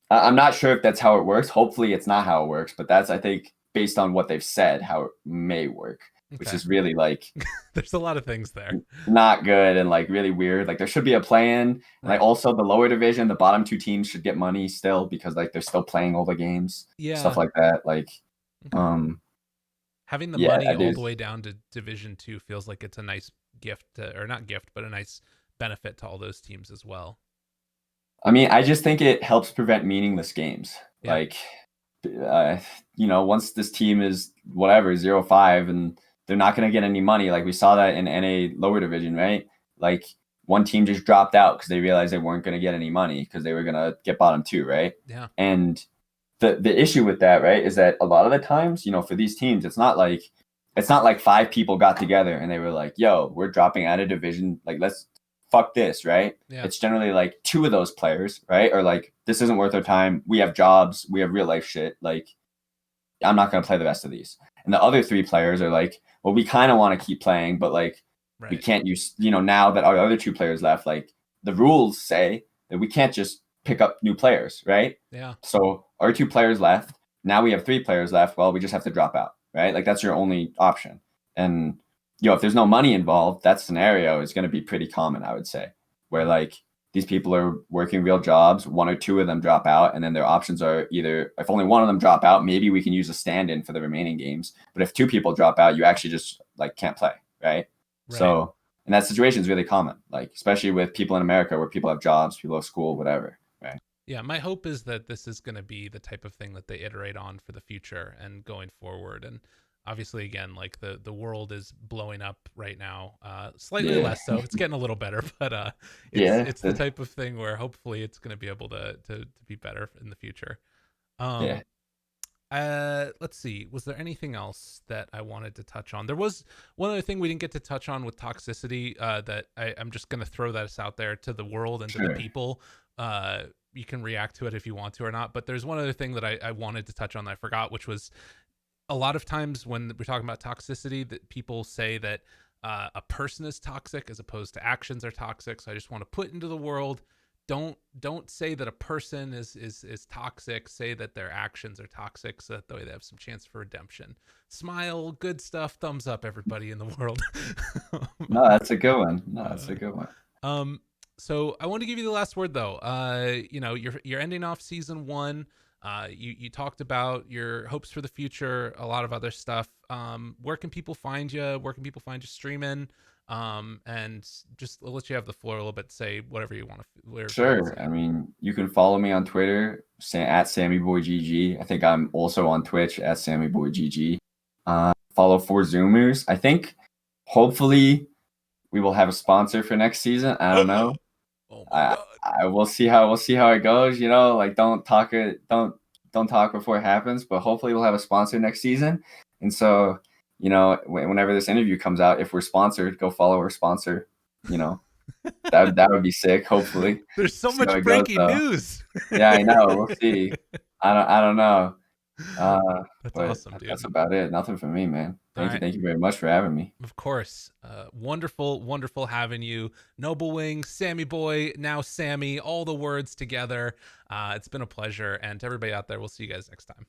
I'm not sure if that's how it works. Hopefully, it's not how it works, but that's I think based on what they've said how it may work, which Okay. is really like There's a lot of things there. not good and like really weird. Like there should be a plan. And like Right. also the lower division, the bottom two teams should get money still because like they're still playing all the games, stuff Yeah. like that. Like, Okay. um, Having the yeah, money all the there's. way down to Division Two feels like it's a nice gift, or not gift, but a nice benefit to all those teams as well. I mean, I just think it helps prevent meaningless games. Yeah. Like, uh, you know, once this team is whatever 0-5 and they're not going to get any money. Like we saw that in NA lower division, right? Like one team just dropped out because they realized they weren't going to get any money because they were going to get bottom two, right? Yeah. And the issue with that, right, is that a lot of the times, for these teams, it's not like 5 people got together and they were like, yo, we're dropping out of division, like, let's fuck this, right? Yeah. It's generally like 2 of those players, right, are like, this isn't worth our time, we have jobs, we have real life shit, like, I'm not going to play the rest of these. And the other 3 players are like, well, we kind of want to keep playing, but like, we Right. can't use, now that our other 2 players left, like, the rules say that we can't just pick up new players, right? Yeah. So our 2 players left. Now we have 3 players left. Well, we just have to drop out, right? Like, that's your only option. And if there's no money involved, that scenario is going to be pretty common, I would say, where like these people are working real jobs, 1 or 2 of them drop out, and then their options are either, if only 1 of them drop out, maybe we can use a stand-in for the remaining games. But if 2 people drop out, you actually just like can't play, right? So, and that situation is really common, like especially with people in America where people have jobs, people have school, whatever, right? Yeah, my hope is that this is going to be the type of thing that they iterate on for the future and going forward. And obviously, again, like the world is blowing up right now, slightly less so. It's getting a little better, but it's the type of thing where hopefully it's going to be able to be better in the future. Yeah. Let's see. Was there anything else that I wanted to touch on? There was one other thing we didn't get to touch on with toxicity. That I'm just gonna throw that out there to the world and to the people. You can react to it if you want to or not. But there's one other thing that I wanted to touch on that I forgot, which was a lot of times when we're talking about toxicity, that people say that a person is toxic as opposed to actions are toxic. So I just want to put into the world. Don't say that a person is toxic. Say that their actions are toxic, so that way they have some chance for redemption. Smile, good stuff, thumbs up, everybody in the world. No, that's a good one. No, that's a good one. So I want to give you the last word though. You're ending off season 1. You talked about your hopes for the future, a lot of other stuff. Where can people find you? Where can people find you streaming? And just I'll let you have the floor a little bit. Say whatever you want to. Sure. I mean, you can follow me on Twitter at Sammyboy GG. I think I'm also on Twitch at Sammyboy GG. Follow 4Zoomers. I think hopefully we will have a sponsor for next season. I don't know. Oh my God. I will see how it goes. Like don't talk before it happens. But hopefully we'll have a sponsor next season. And so whenever this interview comes out, if we're sponsored, go follow our sponsor. That would be sick. Hopefully, there's so much breaking news. Yeah, I know. We'll see. I don't know. That's awesome, dude. That's about it. Nothing for me, man. Thank you very much for having me. Of course. Wonderful having you. Noble Wing, Sammy Boy, now Sammy, all the words together. It's been a pleasure. And to everybody out there, we'll see you guys next time.